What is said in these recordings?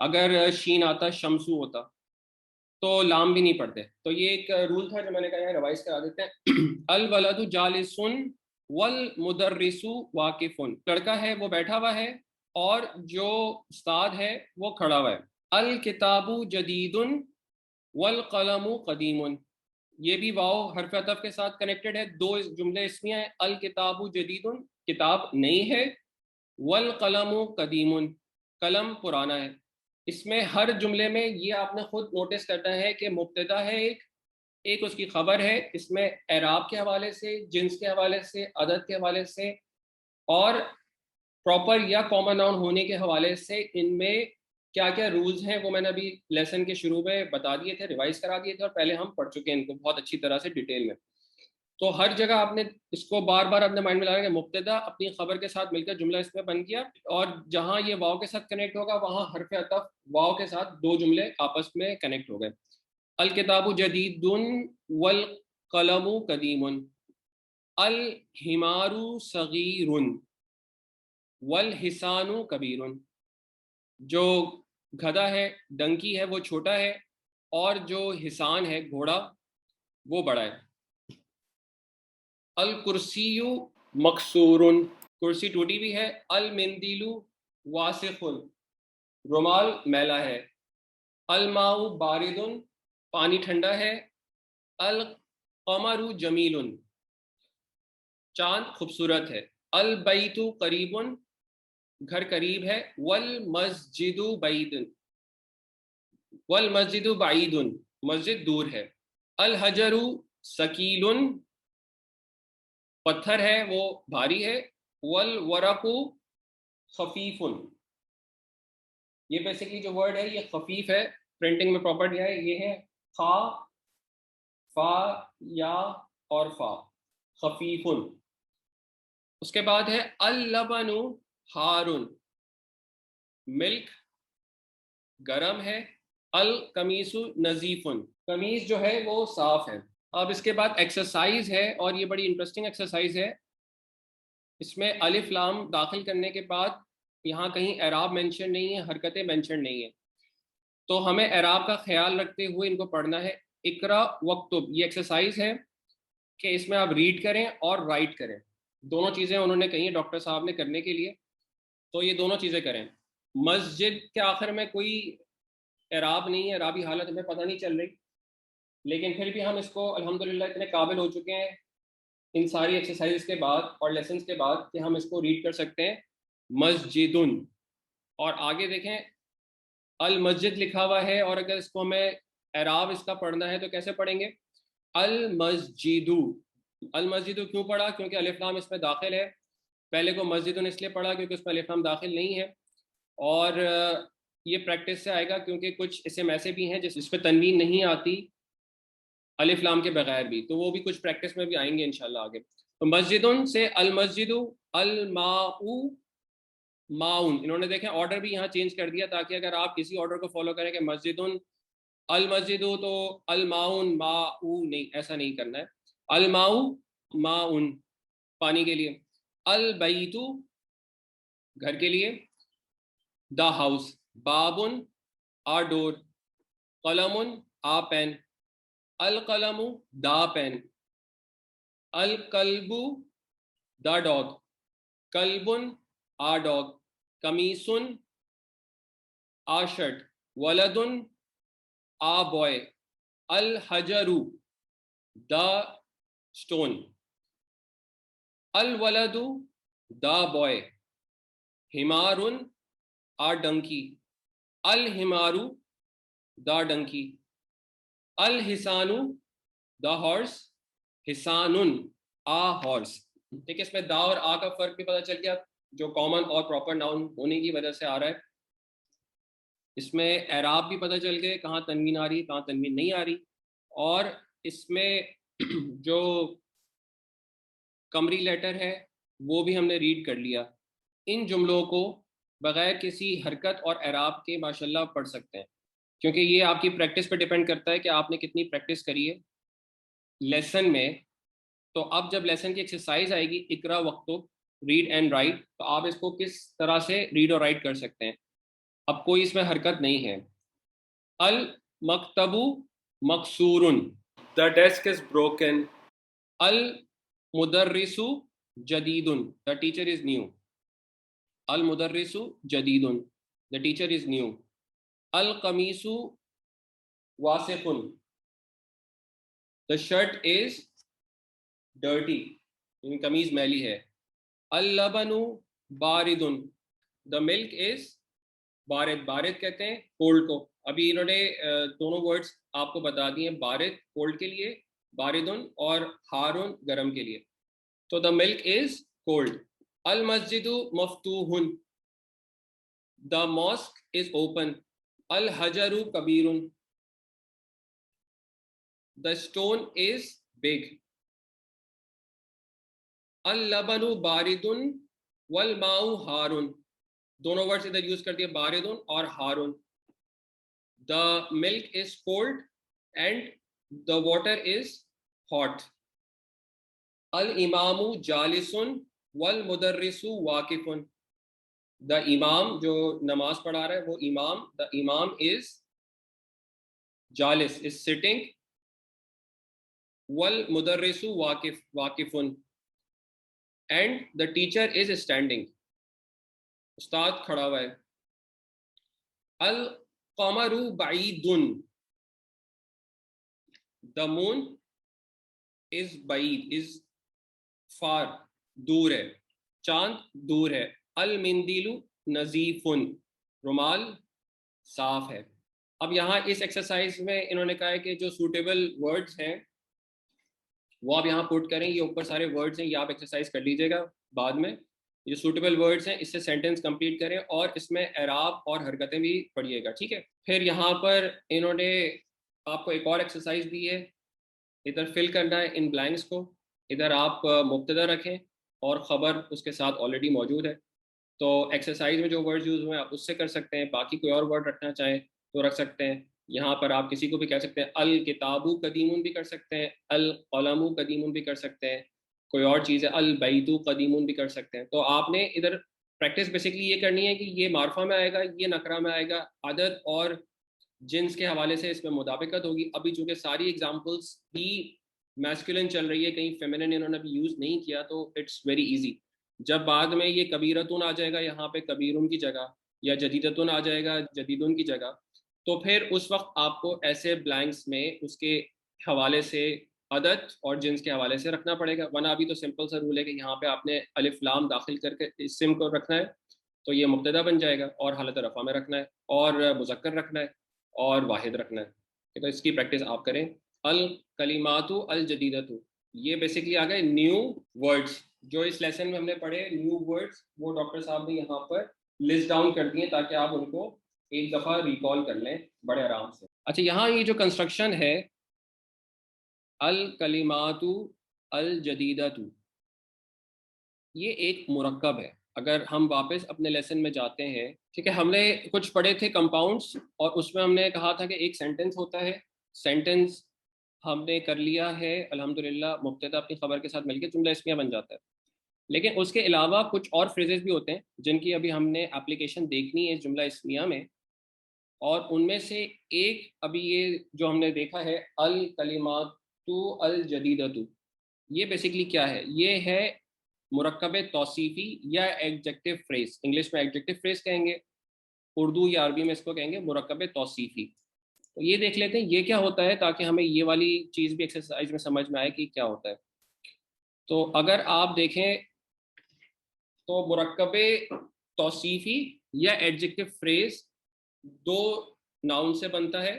اگر شین آتا شمسو ہوتا تو لام بھی نہیں پڑھتے. تو یہ ایک رول تھا جو میں نے کہا یہاں ریوائز کرا دیتے ہیں. الولد جالسن والمدرس واقف. لڑکا ہے وہ بیٹھا ہوا ہے اور جو استاد ہے وہ کھڑا ہوا ہے. الکتاب جدید والقلم قدیم. یہ بھی واو حرف عطف کے ساتھ کنیکٹڈ ہے. دو جملے اسمیہ ہیں. الکتاب جدید کتاب نئی ہے، والقلم قدیم قلم پرانا ہے. اس میں ہر جملے میں یہ آپ نے خود نوٹس کرنا ہے کہ مبتدا ہے ایک اس کی خبر ہے. اس میں اعراب کے حوالے سے، جنس کے حوالے سے، عدد کے حوالے سے اور پراپر یا کامن ناؤن ہونے کے حوالے سے ان میں کیا کیا رولز ہیں وہ میں نے ابھی لیسن کے شروع میں بتا دیے تھے، ریوائز کرا دیے تھے، اور پہلے ہم پڑھ چکے ہیں ان کو بہت اچھی طرح سے ڈیٹیل میں. تو ہر جگہ آپ نے اس کو بار بار اپنے مائنڈ میں لانا کہ مبتدا اپنی خبر کے ساتھ مل کر جملہ اس میں بن گیا، اور جہاں یہ واو کے ساتھ کنیکٹ ہوگا وہاں حرف عطف واو کے ساتھ دو جملے آپس میں کنیکٹ ہو گئے. الکتاب جدید والقلم قدیم. الحمار صغیر والحصان کبیر. جو گدھا ہے، ڈنکی ہے، وہ چھوٹا ہے، اور جو حصان ہے گھوڑا وہ بڑا ہے. الکرسی مکسور. کرسی ٹوٹی بھی ہے. المندیل واسخ. رومال میلا ہے. الماء بارد. پانی ٹھنڈا ہے. القمر جمیل. چاند خوبصورت ہے. البیت قریب. گھر قریب ہے. والمسجد بعید. والمسجد بعید. مسجد دور ہے. الحجر ثقیل. پتھر ہے وہ بھاری ہے. والورق خفیف. یہ بیسیکلی جو ورڈ ہے یہ خفیف ہے، پرنٹنگ میں پراپر ہے. یہ ہے خا، فا، یا اور فا. خفیف. اس کے بعد ہے اللبن ہارن. ملک گرم ہے. القمیص نظیف. قمیص جو ہے وہ صاف ہے. اب اس کے بعد ایکسرسائز ہے، اور یہ بڑی انٹرسٹنگ ایکسرسائز ہے. اس میں الف لام داخل کرنے کے بعد یہاں کہیں اعراب مینشن نہیں ہے، حرکتیں مینشن نہیں ہیں، تو ہمیں اعراب کا خیال رکھتے ہوئے ان کو پڑھنا ہے. اقرا وکتب، یہ ایکسرسائز ہے کہ اس میں آپ ریڈ کریں اور رائٹ کریں. دونوں چیزیں انہوں نے کہی ہیں ڈاکٹر صاحب نے کرنے کے لیے، تو یہ دونوں چیزیں کریں. مسجد کے آخر میں کوئی اعراب نہیں ہے، اعرابی حالت ہمیں پتہ نہیں چل رہی، لیکن پھر بھی ہم اس کو الحمدللہ اتنے قابل ہو چکے ہیں ان ساری ایکسرسائز کے بعد اور لیسنز کے بعد کہ ہم اس کو ریڈ کر سکتے ہیں مسجدن. اور آگے دیکھیں المسجد لکھا ہوا ہے، اور اگر اس کو ہمیں اعراب اس کا پڑھنا ہے تو کیسے پڑھیں گے؟ المسجد. المسجد کیوں پڑھا؟ کیونکہ الف لام اس میں داخل ہے. پہلے کو مسجدن اس لیے پڑھا کیونکہ اس میں الف لام داخل نہیں ہے، اور یہ پریکٹس سے آئے گا کیونکہ کچھ اسم ایسے بھی ہیں جس پہ تنوین نہیں آتی الف لام کے بغیر بھی، تو وہ بھی کچھ پریکٹس میں بھی آئیں گے انشاءاللہ آگے. تو مسجدن سے المسجد. الماء ماؤن. انہوں نے دیکھیں آرڈر بھی یہاں چینج کر دیا تاکہ اگر آپ کسی آرڈر کو فالو کریں کہ مسجدن المسجد تو الماؤن ماؤ نہیں، ایسا نہیں کرنا ہے. الماؤ ماؤن پانی کے لیے. البیت گھر کے لیے. The house. بابن آ ڈور. قلم آ پین. القلم دا پین. الکلب دا ڈاگ. کلبن آ ڈاگ. قمیصن آ شرٹ. ولدن آ بوائے. الحجر دا اسٹون. الولد دا بوائے. حمارن آ ڈنکی. الحمارو دا ڈنکی. الحسانو دا ہارس. حسانن آ ہارس. ٹھیک ہے، اس میں دا اور آ کا فرق بھی پتہ چل گیا جو کامن اور پراپر ناؤن ہونے کی وجہ سے آ رہا ہے. اس میں اعراب بھی پتہ چل گئے، کہاں تنوین آ رہی کہاں تنوین نہیں آ رہی، اور اس میں جو قمری لیٹر ہے وہ بھی ہم نے ریڈ کر لیا. ان جملوں کو بغیر کسی حرکت اور اعراب کے ماشاءاللہ پڑھ سکتے ہیں، کیونکہ یہ آپ کی پریکٹس پہ ڈیپینڈ کرتا ہے کہ آپ نے کتنی پریکٹس کری ہے لیسن میں. تو اب جب لیسن کی ایکسرسائز آئے گی اقرا وکتب ریڈ اینڈ رائٹ، تو آپ اس کو کس طرح سے ریڈ اور رائٹ کر سکتے ہیں. اب کوئی اس میں حرکت نہیں ہے. المکتبو مکسورن, the desk is broken. المدرسو جدیدن, the teacher is new. المدرسو جدیدن, the teacher is new. القمیصو واسقن, the shirt is dirty, یعنی قمیض میلی ہے. اللبنو باردن, the milk is بارد. بارد کہتے ہیں کولڈ کو. ابھی انہوں نے دونوں ورڈز آپ کو بتا دی ہیں, بارد کولڈ کے لیے, باردن, اور ہارن گرم کے لیے. تو the milk is cold. المسجد مفتوح, the mosque is open. الحجر کبیر, the stone is big. اللبن بارد والماء ہارن, دونوں ورڈز ادھر یوز کر دیے, باردن اور ہارن. the milk is cold and the water is hot. الامام جالس والمدرس واقف, the امام جو نماز پڑھا رہا ہے وہ امام, the imam is جالس is sitting, والمدرس واقف and the teacher is standing, استاد کھڑا ہوا ہے. القمر بعید, the moon is بعید is far, دور ہے. چاند دور ہے. المندیل نظیف, رومال صاف ہے. اب یہاں اس ایکسرسائز میں انہوں نے کہا ہے کہ جو سوٹیبل ورڈز ہیں وہ آپ یہاں پٹ کریں. یہ اوپر سارے ورڈز ہیں, یہ آپ ایکسرسائز کر لیجیے گا بعد میں. یہ سوٹیبل ورڈز ہیں, اس سے سینٹنس کمپلیٹ کریں اور اس میں اعراب اور حرکتیں بھی پڑھیے گا, ٹھیک ہے. پھر یہاں پر انہوں نے آپ کو ایک اور ایکسرسائز دی ہے, ادھر فل کرنا ہے ان بلینکس کو. ادھر آپ مبتدا رکھیں اور خبر اس کے ساتھ آلریڈی موجود ہے. تو ایکسرسائز میں جو ورڈ یوز ہوئے ہیں آپ اس سے کر سکتے ہیں, باقی کوئی اور ورڈ رکھنا چاہیں تو رکھ سکتے ہیں. یہاں پر آپ کسی کو بھی کہہ سکتے ہیں, الکتابو قدیمون بھی کر سکتے ہیں, القلم قدیمون بھی کر سکتے ہیں, کوئی اور چیز ہے البیت قدیمون بھی کر سکتے ہیں. تو آپ نے ادھر پریکٹس بیسکلی یہ کرنی ہے کہ یہ معرفہ میں آئے گا, یہ نکرہ میں آئے گا, عدد اور جنس کے حوالے سے اس میں مطابقت ہوگی. ابھی چونکہ ساری ایگزامپلس ہی میسکولن چل رہی ہے, کہیں فیمینن انہوں نے بھی یوز نہیں کیا, تو اٹس ویری ایزی. جب بعد میں یہ کبیرتون آ جائے گا یہاں پہ کبیرون کی جگہ, یا جدیدتون آ جائے گا جدیدون کی جگہ, تو پھر اس وقت آپ کو ایسے بلینکس میں اس کے حوالے سے عدد اور جنس کے حوالے سے رکھنا پڑے گا. ورنہ ابھی تو سمپل سا رول ہے کہ یہاں پہ آپ نے الف لام داخل کر کے اسم کو رکھنا ہے, تو یہ مبتدا بن جائے گا, اور حالت رفع میں رکھنا ہے, اور مذکر رکھنا ہے, اور واحد رکھنا ہے. تو اس کی پریکٹس آپ کریں. الکلمات الجدیدۃ, یہ بیسکلی آ گئے نیو ورڈز جو اس لیسن میں ہم نے پڑھے. نیو ورڈز وہ ڈاکٹر صاحب نے یہاں پر لسٹ ڈاؤن کر دیے تاکہ آپ ان کو ایک دفعہ ریکال کر لیں بڑے آرام سے. اچھا, یہاں یہ جو کنسٹرکشن ہے الکلمات الجدیدۃ, یہ ایک مرکب ہے. اگر ہم واپس اپنے لیسن میں جاتے ہیں, ٹھیک ہے, ہم نے کچھ پڑھے تھے کمپاؤنڈس, اور اس میں ہم نے کہا تھا کہ ایک سینٹنس ہوتا ہے. سینٹنس ہم نے کر لیا ہے الحمدللہ, مبتدا اپنی خبر کے ساتھ مل کے جملہ اسمیہ بن جاتا ہے. لیکن اس کے علاوہ کچھ اور فریزز بھی ہوتے ہیں جن کی ابھی ہم نے اپلیکیشن دیکھنی ہے جملہ اسمیہ میں. اور ان میں سے ایک ابھی یہ جو ہم نے دیکھا ہے الکلمات الجدیدۃ, یہ بیسکلی کیا ہے؟ یہ ہے مرکب توصیفی یا ایڈجیکٹو فریز. انگلش میں ایڈجیکٹو فریز کہیں گے, اردو یا عربی میں اس کو کہیں گے مرکب توصیفی. تو یہ دیکھ لیتے ہیں یہ کیا ہوتا ہے, تاکہ ہمیں یہ والی چیز بھی ایکسرسائز میں سمجھ میں آئے کہ کیا ہوتا ہے. تو اگر آپ دیکھیں تو مرکب توصیفی یا ایڈجیکٹو فریز دو ناؤن سے بنتا ہے,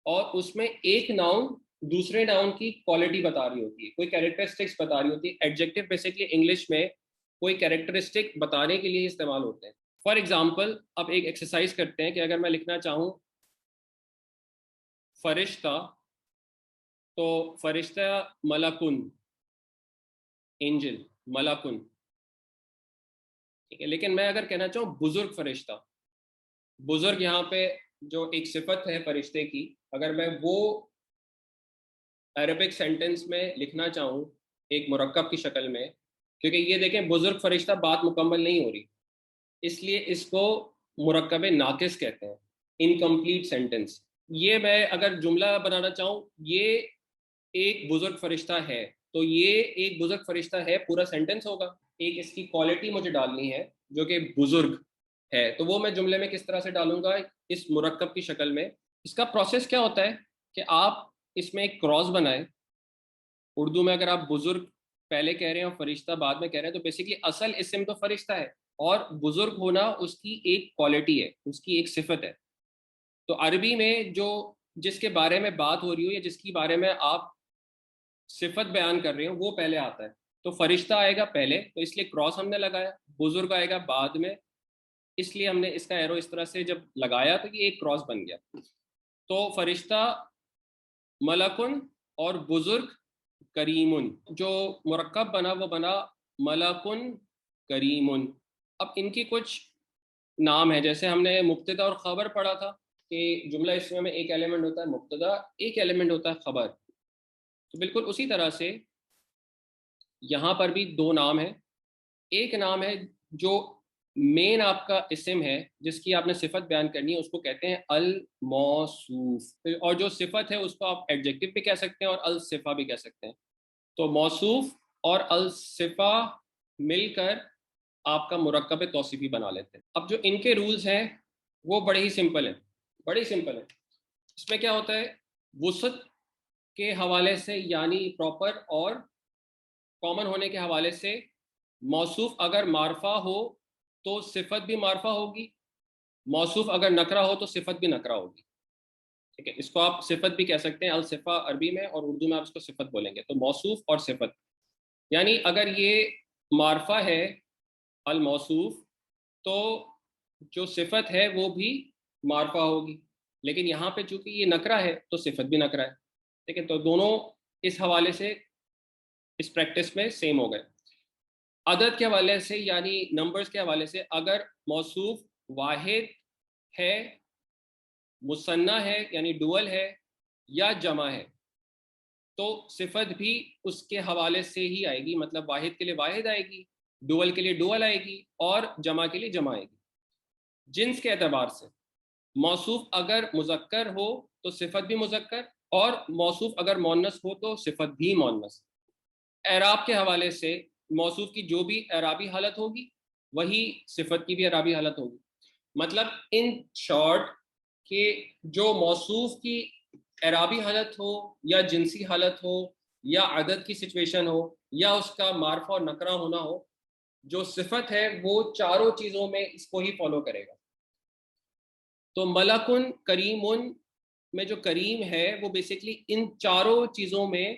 اور اس میں ایک ناؤن دوسرے ناؤن کی کوالٹی بتا رہی ہوتی ہے, کوئی کیریکٹرسٹکس بتا رہی ہوتی ہے. ایڈجیکٹو بیسکلی انگلش میں کوئی کیریکٹرسٹک بتانے کے لیے استعمال ہوتے ہیں. فار ایگزامپل اب ایک ایکسرسائز کرتے ہیں کہ اگر میں لکھنا چاہوں فرشتہ, تو فرشتہ ملکن, اینجل ملکن, ٹھیک ہے. لیکن میں اگر کہنا چاہوں بزرگ فرشتہ, بزرگ یہاں پہ جو ایک صفت ہے فرشتے کی, اگر میں وہ عربک سینٹنس میں لکھنا چاہوں ایک مرکب کی شکل میں, کیونکہ یہ دیکھیں بزرگ فرشتہ بات مکمل نہیں ہو رہی, اس لیے اس کو مرکب ناقص کہتے ہیں, انکمپلیٹ سینٹنس. یہ میں اگر جملہ بنانا چاہوں, یہ ایک بزرگ فرشتہ ہے, تو یہ ایک بزرگ فرشتہ ہے پورا سینٹنس ہوگا. ایک اس کی کوالٹی مجھے ڈالنی ہے جو کہ بزرگ ہے, تو وہ میں جملے میں کس طرح سے ڈالوں گا اس مرکب کی شکل میں. اس کا پروسیس کیا ہوتا ہے کہ آپ اس میں ایک کراس بنائیں. اردو میں اگر آپ بزرگ پہلے کہہ رہے ہیں اور فرشتہ بعد میں کہہ رہے ہیں, تو بیسیکلی اصل اسم تو فرشتہ ہے, اور بزرگ ہونا اس کی ایک کوالٹی ہے, اس کی ایک صفت ہے. تو عربی میں جو جس کے بارے میں بات ہو رہی ہو یا جس کے بارے میں آپ صفت بیان کر رہے ہو وہ پہلے آتا ہے. تو فرشتہ آئے گا پہلے, تو اس لیے کراس ہم نے لگایا. بزرگ آئے گا بعد میں, اس لیے ہم نے اس کا ایرو اس طرح سے جب لگایا تو یہ ایک کراس بن گیا. تو فرشتہ ملکن اور بزرگ کریمن, جو مرکب بنا وہ بنا ملکن کریمن. اب ان کی کچھ نام ہے, جیسے ہم نے مبتدا اور خبر پڑھا تھا کہ جملہ اسمیہ میں ایک ایلیمنٹ ہوتا ہے مبتدا, ایک ایلیمنٹ ہوتا ہے خبر. تو بالکل اسی طرح سے یہاں پر بھی دو نام ہیں. ایک نام ہے جو مین آپ کا اسم ہے جس کی آپ نے صفت بیان کرنی ہے, اس کو کہتے ہیں الموصوف, اور جو صفت ہے اس کو آپ ایڈجیکٹو بھی کہہ سکتے ہیں اور الصفہ بھی کہہ سکتے ہیں. تو موصوف اور الصفہ مل کر آپ کا مرکب توصیفی بنا لیتے ہیں. اب جو ان کے رولز ہیں وہ بڑے ہی سمپل ہیں, بڑے سمپل ہیں. اس میں کیا ہوتا ہے, وسعت کے حوالے سے یعنی پراپر اور کامن ہونے کے حوالے سے موصوف اگر معرفہ ہو تو صفت بھی معرفہ ہوگی, موصوف اگر نکرہ ہو تو صفت بھی نکرہ ہوگی. ٹھیک ہے, اس کو آپ صفت بھی کہہ سکتے ہیں الصفہ عربی میں, اور اردو میں آپ اس کو صفت بولیں گے. تو موصوف اور صفت, یعنی اگر یہ معرفہ ہے الموصوف تو جو صفت ہے وہ بھی معرفہ ہوگی, لیکن یہاں پہ چونکہ یہ نکرہ ہے تو صفت بھی نکرہ ہے. ٹھیک ہے, تو دونوں اس حوالے سے اس پریکٹس میں سیم ہو گئے. عدد کے حوالے سے یعنی نمبرز کے حوالے سے اگر موصوف واحد ہے, مثنیٰ ہے یعنی ڈوئل ہے, یا جمع ہے, تو صفت بھی اس کے حوالے سے ہی آئے گی. مطلب واحد کے لیے واحد آئے گی, ڈوئل کے لیے ڈوئل آئے گی, اور جمع کے لیے جمع آئے گی. جنس کے اعتبار سے موصوف اگر مذکر ہو تو صفت بھی مذکر, اور موصوف اگر مؤنث ہو تو صفت بھی مؤنث. اعراب کے حوالے سے موصوف کی جو بھی اعرابی حالت ہوگی وہی صفت کی بھی اعرابی حالت ہوگی. مطلب ان شارٹ کہ جو موصوف کی اعرابی حالت ہو یا جنسی حالت ہو یا عدد کی سچویشن ہو یا اس کا معرفہ اور نکرہ ہونا ہو, جو صفت ہے وہ چاروں چیزوں میں اس کو ہی فالو کرے گا. تو ملکن کریمن میں جو کریم ہے وہ بیسکلی ان چاروں چیزوں میں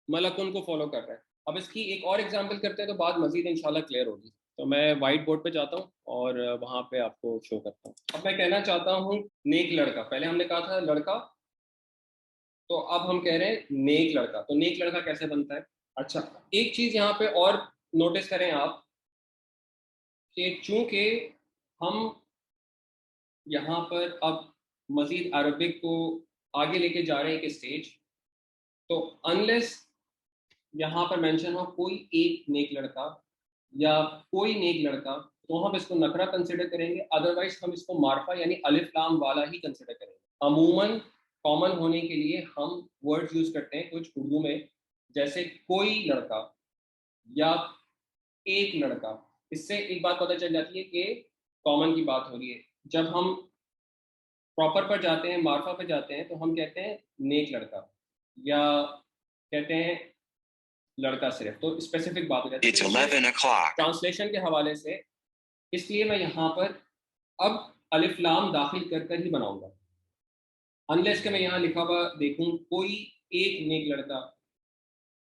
ملکن کو فالو کر رہا ہے. اب اس کی ایک اور ایگزامپل کرتے ہیں تو بات مزید انشاءاللہ کلیئر ہوگی. تو میں وائٹ بورڈ پہ جاتا ہوں اور وہاں پہ آپ کو شو کرتا ہوں. اب میں کہنا چاہتا ہوں نیک لڑکا, پہلے ہم نے کہا تھا لڑکا, تو اب ہم کہہ رہے ہیں نیک لڑکا. تو نیک لڑکا کیسے بنتا ہے؟ اچھا, ایک چیز یہاں پہ اور نوٹس کریں آپ کہ چونکہ ہم یہاں پر اب مزید عربک کو آگے لے کے جا رہے ہیں ایک اسٹیج, تو انلیس یہاں پر مینشن ہو کوئی ایک نیک لڑکا یا کوئی نیک لڑکا, تو ہم اس کو نکرہ کنسیڈر کریں گے, ادروائز ہم اس کو معرفہ یعنی الف لام والا ہی کنسیڈر کریں گے. عموماً کامن ہونے کے لیے ہم ورڈ یوز کرتے ہیں کچھ اردو میں, جیسے کوئی لڑکا یا ایک لڑکا. اس سے ایک بات پتہ چل جاتی ہے کہ کامن کی بات ہو رہی ہے. جب ہم پراپر پر جاتے ہیں, معرفہ پہ جاتے ہیں, تو ہم کہتے ہیں نیک لڑکا یا کہتے ہیں لڑکا صرف, تو اسپیسیفک بات ہو جاتی ہے. ٹرانسلیشن کے حوالے سے اس لیے میں یہاں پر اب الف لام داخل کر کر ہی بناؤں گا, انلیس کہ میں یہاں لکھا ہوا دیکھوں کوئی ایک نیک لڑکا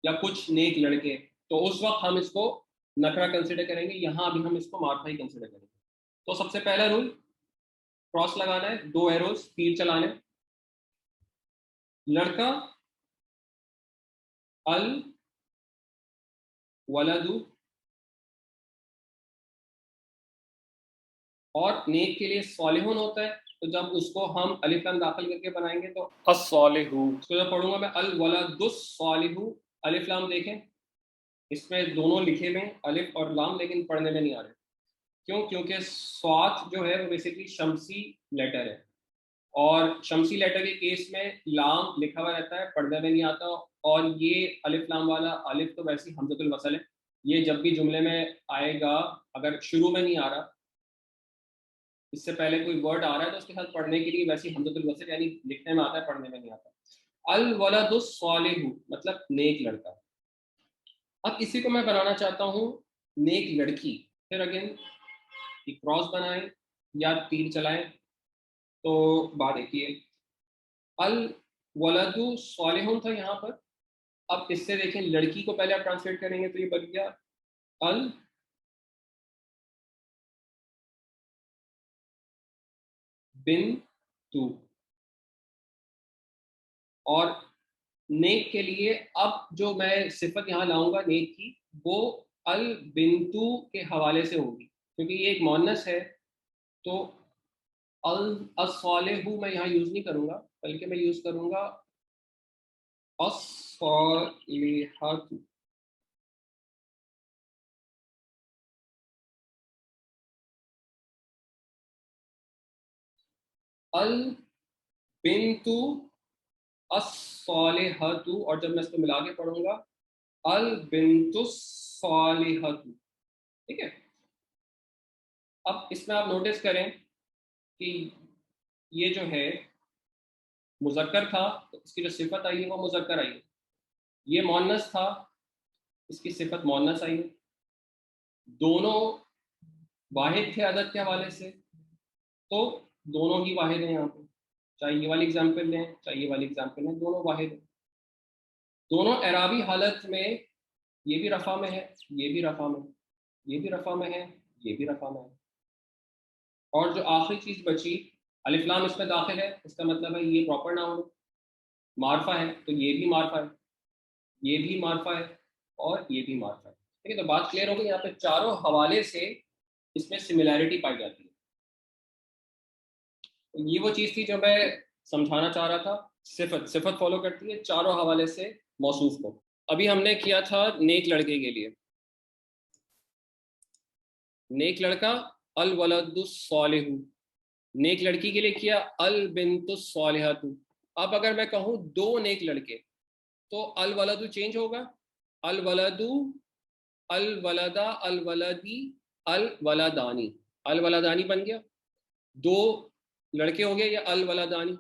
یا کچھ نیک لڑکے, تو اس وقت ہم اس کو نکرہ کنسیڈر کریں گے. یہاں ابھی ہم اس کو معرفہ ہی کنسیڈر کریں گے. تو سب سے پہلا رول کراس لگانا ہے, دو ایروز تیر چلانے, لڑکا الولد, اور نیک کے لیے صالحون ہوتا ہے, تو جب اس کو ہم الف لام داخل کر کے بنائیں گے تو الصالح. اس کو جب پڑھوں گا میں الولد الصالح, الف لام دیکھیں اس میں دونوں لکھے ہوئے ہیں الف اور لام, لیکن پڑھنے میں نہیں آ رہے. کیوں؟ کیونکہ سوات جو ہے وہ بیسکلی شمسی لیٹر ہے، اور شمسی لیٹر کے کیس میں لام لکھا ہوا رہتا ہے، پردے میں نہیں آتا، اور یہ الف لام والا الف تو ویسے حمزۃ الوصل ہے، یہ جب بھی جملے میں آئے گا، اگر شروع میں نہیں آ رہا، اس سے پہلے کوئی ورڈ آ رہا ہے تو اس کے ساتھ پڑھنے کے لیے ویسے حمزۃ الوصل، یعنی لکھنے میں آتا ہے، پڑھنے میں نہیں آتا۔ الولد الصالح مطلب نیک لڑکا۔ اب اسی کو میں بنانا چاہتا ہوں نیک لڑکی، پھر اگین کراس بنائیں یا تیر چلائیں، تو بات دیکھیے، الولد صالح تھا یہاں پر، اب اس سے دیکھیں لڑکی کو پہلے آپ ٹرانسلیٹ کریں گے تو یہ بن گیا البنتو، اور نیک کے لیے اب جو میں صفت یہاں لاؤں گا نیک کی، وہ البنتو کے حوالے سے ہوگی، کیونکہ یہ ایک مؤنث ہے، تو الصالح میں یہاں یوز نہیں کروں گا، بلکہ میں یوز کروں گا الصالحات۔ البنتو الصالحات، اور جب میں اس کو ملا کے پڑھوں گا البنت الصالحات، ٹھیک ہے۔ اب اس میں آپ نوٹس کریں کہ یہ جو ہے مذکر تھا تو اس کی جو صفت آئی ہے وہ مذکر آئی ہے، یہ مؤنث تھا، اس کی صفت مؤنث آئی ہے، دونوں واحد تھے عدد کے حوالے سے، تو دونوں ہی واحد ہیں یہاں پہ، چاہے یہ والی اگزامپل لیں چاہے یہ والی اگزامپل لیں، دونوں واحد ہیں۔ دونوں اعرابی حالت میں یہ بھی رفع میں ہے، یہ بھی رفع میں ہے، یہ بھی رفع میں ہے، یہ بھی رفع میں ہے، اور جو آخری چیز بچی الف لام اس میں داخل ہے، اس کا مطلب ہے یہ پراپر ناؤن معرفہ ہے، تو یہ بھی معرفہ ہے، یہ بھی معرفہ ہے، اور یہ بھی معرفہ ہے، ٹھیک ہے۔ تو بات کلیئر ہوگی، یہاں پہ چاروں حوالے سے اس میں سملیرٹی پائی جاتی ہے۔ یہ وہ چیز تھی جو میں سمجھانا چاہ رہا تھا، صفت فالو کرتی ہے چاروں حوالے سے موصوف کو۔ ابھی ہم نے کیا تھا نیک لڑکے کے لیے، نیک لڑکا الولد الصالح، نیک لڑکی کے لیے کیا البنت الصالحۃ۔ اب اگر میں کہوں دو نیک لڑکے تو الولد چینج ہوگا، الولد الولدا الولدی الولدانی، الولدانی بن گیا، دو لڑکے ہو گئے یا الولدانی۔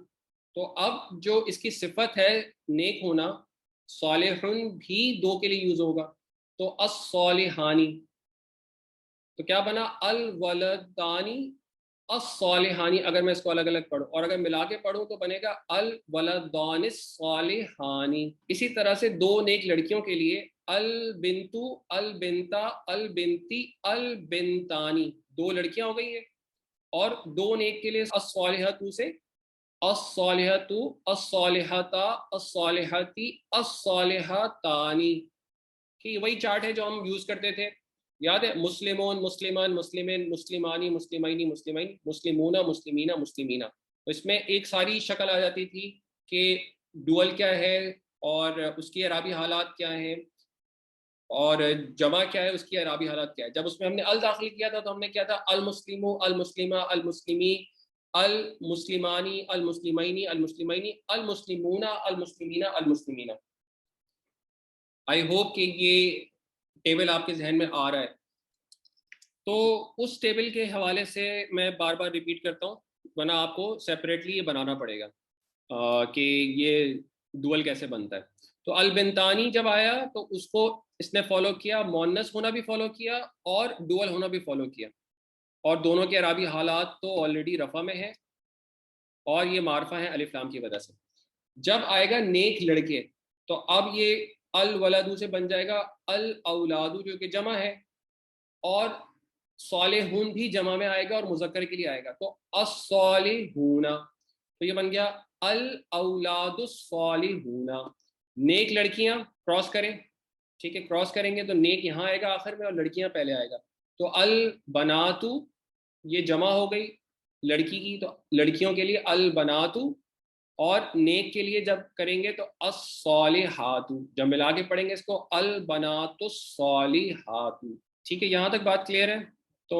تو اب جو اس کی صفت ہے نیک ہونا، صالحن بھی دو کے لیے یوز ہوگا، تو الصالحانی، تو کیا بنا الولدانی الصالحانی، اگر میں اس کو الگ الگ پڑھوں، اور اگر ملا کے پڑھوں تو بنے گا الولدان الصالحانی۔ اسی طرح سے دو نیک لڑکیوں کے لیے البنتو البنتا البنتی البنتانی، دو لڑکیاں ہو گئی ہیں، اور دو نیک کے لیے الصالحات سے الصالحات الصالحتا الصالحتی الصالحتانی، کہ وہی چارٹ ہے جو ہم یوز کرتے تھے، یاد ہے، مسلمون مسلمان مسلمین مسلمانی مسلمینی مسلمین مسلمون مسلمین مسلمینہ، تو اس میں ایک ساری شکل آ جاتی تھی کہ ڈوئل کیا ہے، اور اس کی اعرابی حالات کیا ہیں، اور جمع کیا ہے، اس کی اعرابی حالات کیا ہے۔ جب اس میں ہم نے ال داخل کیا تھا تو ہم نے کیا تھا المسلم المسلمہ المسلمی المسلمانی المسلمینی المسلمینی المسلمون المسلمین المسلمینہ۔ آئی ہوپ کہ یہ ٹیبل آپ کے ذہن میں آ رہا ہے۔ تو اس ٹیبل کے حوالے سے میں بار بار ریپیٹ کرتا ہوں، ورنہ آپ کو سیپریٹلی یہ بنانا پڑے گا کہ یہ ڈوئل کیسے بنتا ہے۔ تو البنتانی جب آیا تو اس کو اس نے فالو کیا، مؤنث ہونا بھی فالو کیا اور ڈوئل ہونا بھی فالو کیا، اور دونوں کے اعرابی حالات تو آلریڈی رفع میں ہیں، اور یہ معرفہ ہے الف لام کی وجہ سے۔ جب آئے گا نیک لڑکے تو اب یہ الولد سے بن جائے گا الاولاد، جو کہ جمع ہے، اور صالحون بھی جمع میں آئے گا اور مذکر کے لیے آئے گا، تو الصالحون، تو یہ بن گیا الاولاد الصالحون۔ نیک لڑکیاں کراس کریں، ٹھیک ہے، کراس کریں گے تو نیک یہاں آئے گا آخر میں اور لڑکیاں پہلے آئے گا، تو البنات یہ جمع ہو گئی لڑکی کی، تو لڑکیوں کے لیے البنات، اور نیک کے لیے جب کریں گے تو الصالحات، جب ملا کے پڑھیں گے اس کو البنات الصالحات۔ ٹھیک ہے، یہاں تک بات کلیئر ہے؟ تو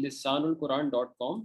lisanulquran.com,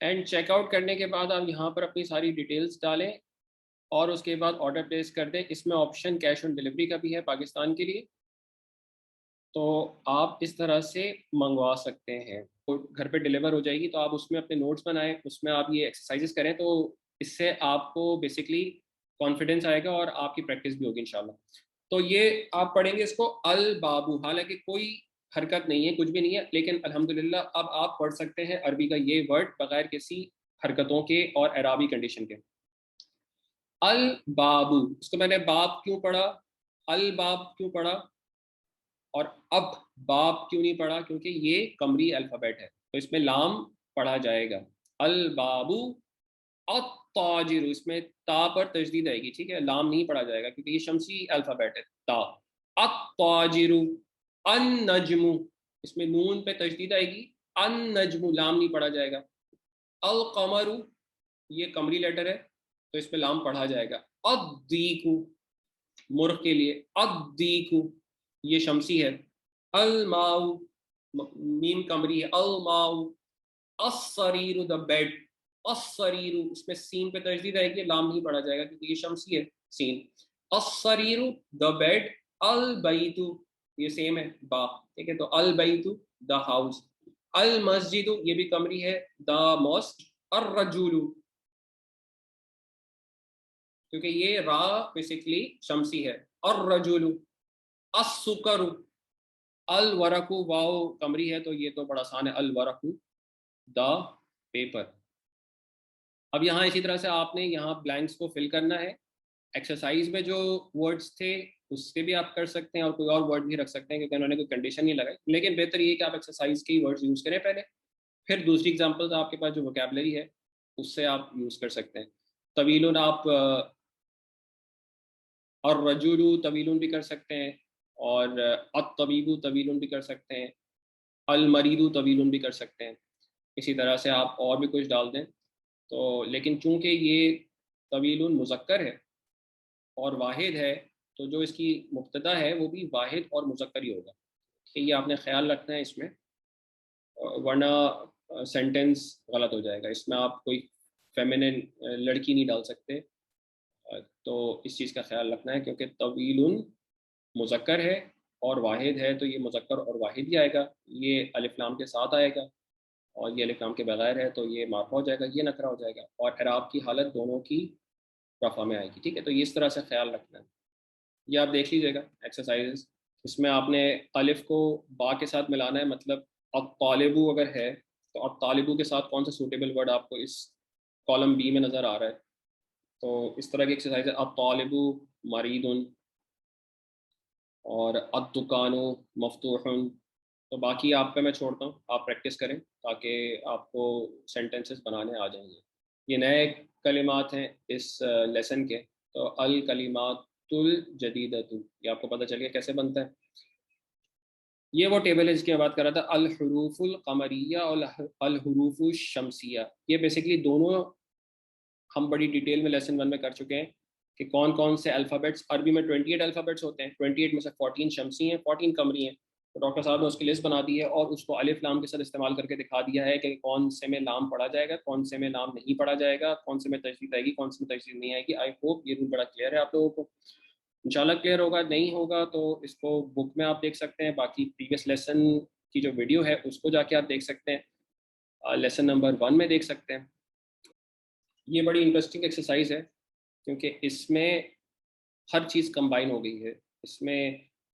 اینڈ چیک آؤٹ کرنے کے بعد آپ یہاں پر اپنی ساری ڈیٹیلز ڈالیں اور اس کے بعد آرڈر پلیس کر دیں. اس میں آپشن کیش آن ڈلیوری کا بھی ہے پاکستان کے لیے, تو آپ اس طرح سے منگوا سکتے ہیں. گھر پہ ڈلیور ہو جائے گی تو آپ اس میں اپنے نوٹس بنائیں, اس میں آپ یہ ایکسرسائزز کریں, تو اس سے آپ کو بیسکلی کانفیڈنس آئے گا اور آپ کی پریکٹس بھی ہوگی انشاءاللہ. تو یہ آپ پڑھیں گے اس کو البابو, حالانکہ کوئی حرکت نہیں ہے, کچھ بھی نہیں ہے, لیکن الحمدللہ اب آپ پڑھ سکتے ہیں عربی کا یہ ورڈ بغیر کسی حرکتوں کے اور اعرابی کنڈیشن کے. البابو, اس کو میں نے باب کیوں پڑھا, الباب کیوں پڑھا, اور اب باب کیوں نہیں پڑھا, کیونکہ یہ قمری الفابیٹ ہے تو اس میں لام پڑھا جائے گا. البابو التاجر, اس میں تا پر تشدید آئے گی, ٹھیک ہے, لام نہیں پڑھا جائے گا کیونکہ یہ شمسی الفابیٹ ہے تا. التاجر. النجم, اس میں نون پہ تشدید آئے گی, النجم لام نہیں پڑھا جائے گا. القمر, یہ قمری لیٹر ہے تو اس پہ لام پڑھا جائے گا. الدیک, مرغ کے لیے, الدیک یہ شمسی ہے. الماء, میم قمری ہے, الماء. السریر, دا بیڈ, السریر, اس میں سین پہ تشدید آئے گی, لام نہیں پڑھا جائے گا کیونکہ یہ شمسی ہے سین. السریر, دا بیڈ. البیت, یہ سیم ہے با, ٹھیک ہے, تو البیت دا ہاؤس. المسجد, یہ بھی قمری ہے, دا ماسک. الرجل, کیونکہ یہ را بیسکلی شمسی ہے. الرجل. السکر. الورق, واو قمری ہے تو یہ تو بڑا آسان ہے, الورق دا پیپر. اب یہاں اسی طرح سے آپ نے یہاں بلینکس کو فل کرنا ہے. ایکسرسائز میں جو ورڈز تھے اس کے بھی آپ کر سکتے ہیں اور کوئی اور ورڈ بھی رکھ سکتے ہیں کیونکہ انہوں نے کوئی کنڈیشن نہیں لگائی, لیکن بہتر یہ کہ آپ ایکسرسائز کے ہی ورڈز یوز کریں پہلے, پھر دوسری ایگزامپلز آپ کے پاس جو ووکیبلری ہے اس سے آپ یوز کر سکتے ہیں. طویل آپ اور رجول طویل بھی کر سکتے ہیں, اور الطبیب طویل بھی کر سکتے ہیں, المرید طویل بھی کر سکتے ہیں. اسی طرح سے آپ اور بھی کچھ ڈال دیں تو, لیکن چونکہ یہ طویل مذکر ہے اور واحد ہے تو جو اس کی مبتدا ہے وہ بھی واحد اور مذکر ہی ہوگا, کہ یہ آپ نے خیال رکھنا ہے اس میں, ورنہ سینٹینس غلط ہو جائے گا. اس میں آپ کوئی فیمینن لڑکی نہیں ڈال سکتے, تو اس چیز کا خیال رکھنا ہے کیونکہ طویل مذکر ہے اور واحد ہے تو یہ مذکر اور واحد ہی آئے گا. یہ الف لام کے ساتھ آئے گا اور یہ الف لام کے بغیر ہے تو یہ معرفہ ہو جائے گا, یہ نکرہ ہو جائے گا, اور اعراب کی حالت دونوں کی رفع میں آئے گی. ٹھیک ہے, تو یہ اس طرح سے خیال رکھنا ہے. یہ آپ دیکھ لیجیے گا ایکسرسائز. اس میں آپ نے الف کو با کے ساتھ ملانا ہے, مطلب الطالبو اگر ہے تو الطالبو کے ساتھ کون سا سوٹیبل ورڈ آپ کو اس کالم بی میں نظر آ رہا ہے, تو اس طرح کی ایکسرسائز ہے. الطالبو مریض, اور الدکان مفتوح. تو باقی آپ پہ میں چھوڑتا ہوں, آپ پریکٹس کریں تاکہ آپ کو سینٹنسز بنانے آ جائیں گے. یہ نئے کلمات ہیں اس لیسن کے, تو الکلمات الجدیدۃ, یہ آپ کو پتہ چل گیا کیسے بنتا ہے. یہ وہ ٹیبل ہے جس کی میں بات کر رہا تھا, الحروف القمریہ اور الحروف الشمسیہ. یہ بیسکلی دونوں ہم بڑی ڈیٹیل میں لیسن 1 میں کر چکے ہیں کہ کون کون سے الفابیٹس. عربی میں 28 الفابیٹس ہوتے ہیں, 28 میں سے 14 شمسی ہیں, 14 قمری ہیں. تو ڈاکٹر صاحب نے اس کی لسٹ بنا دی ہے اور اس کو الف لام کے ساتھ استعمال کر کے دکھا دیا ہے کہ کون سے میں لام پڑھا جائے گا, کون سے میں لام نہیں پڑھا جائے گا, کون سے میں تجدید آئے گی, کون سے میں تجدید نہیں آئے گی. آئی ہوپ یہ رول بڑا کلیئر ہے آپ لوگوں کو. انشاءاللہ کلیئر ہوگا, نہیں ہوگا تو اس کو بک میں آپ دیکھ سکتے ہیں. باقی پریویس لیسن کی جو ویڈیو ہے اس کو جا کے آپ دیکھ سکتے ہیں, لیسن نمبر 1 میں دیکھ سکتے ہیں. یہ بڑی انٹرسٹنگ ایکسرسائز ہے کیونکہ اس میں ہر چیز کمبائن ہو گئی ہے. اس میں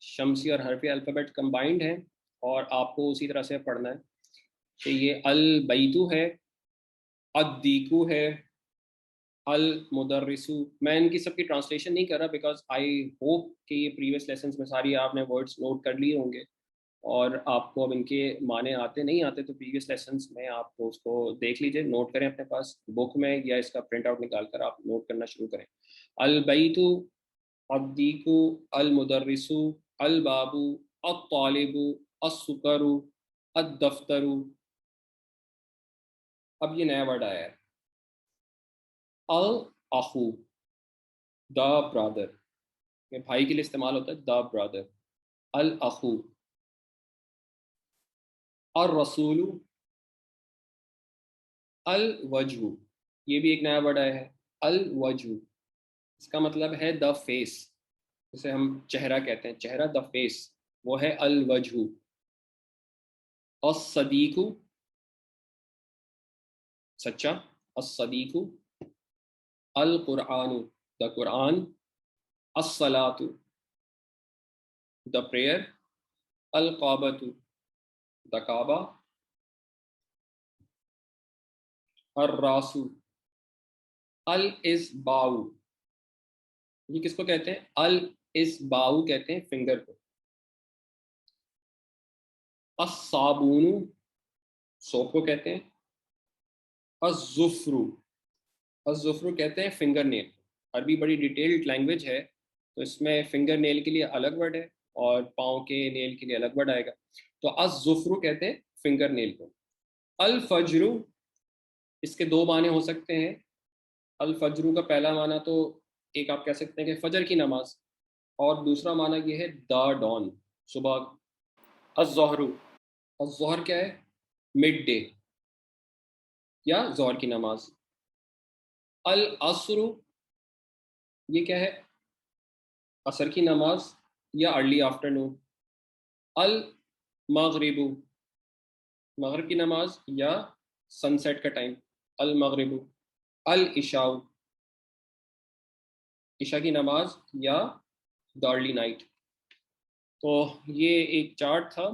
شمسی اور حرفی الفابیٹ کمبائنڈ ہیں, اور آپ کو اسی طرح سے پڑھنا ہے کہ یہ البیتو ہے, الدیکو ہے, المدرسو. میں ان کی سب کی ٹرانسلیشن نہیں کر رہا بیکاز آئی ہوپ کہ یہ پریویس لیسنس میں ساری آپ نے ورڈس نوٹ کر لیے ہوں گے, اور آپ کو اب ان کے معنی آتے نہیں آتے تو پریویس لیسنس میں آپ کو اس کو دیکھ لیجئے, نوٹ کریں اپنے پاس بک میں, یا اس کا پرنٹ آؤٹ نکال کر آپ نوٹ کرنا شروع کریں. البیتو, الدیکو, المدرسو, البابو, الطالبو, السکرو, الدفترو. اب یہ نیا ورڈ آیا ہے, الاخو, دا برادر. یہ بھائی کے لیے استعمال ہوتا ہے, دا برادر. الاخو. الرسول, الوجہ، یہ بھی ایک نیا ورڈ آیا ہے، الوجہ، اس کا مطلب ہے دا فیس، جسے ہم چہرہ کہتے ہیں، چہرہ، دا فیس، وہ ہے الوجہ۔ الصدیق، سچا، الصدیق، القرآن، دا قرآن، الصلاۃ، دا پریئر، القعبۃ، دا کعبہ، الراس، الاسباع، یہ کس کو کہتے ہیں؟ الاسباع کہتے ہیں فنگر کو۔ الصابون، سوپ کو کہتے ہیں۔ الظفر، الظفر کہتے ہیں فنگر نیل۔ عربی بڑی ڈیٹیلڈ لینگویج ہے، تو اس میں فنگر نیل کے لیے الگ ورڈ ہے اور پاؤں کے نیل کے لیے الگ ورڈ آئے گا۔ تو الظفر کہتے ہیں فنگر نیل کو۔ الفجر، اس کے دو معنی ہو سکتے ہیں۔ الفجر کا پہلا معنی تو ایک آپ کہہ سکتے ہیں کہ فجر کی نماز، اور دوسرا معنی یہ ہے دا ڈان، صبح۔ الظہر، الظہر کیا ہے؟ مڈ ڈے یا ظہر کی نماز۔ العصر، یہ کیا ہے؟ عصر کی نماز یا ارلی آفٹرنون۔ المغرب، مغرب کی نماز یا سن سیٹ کا ٹائم، المغرب۔ العشاء، عشاء کی نماز یا دا ارلی نائٹ۔ تو یہ ایک چارٹ تھا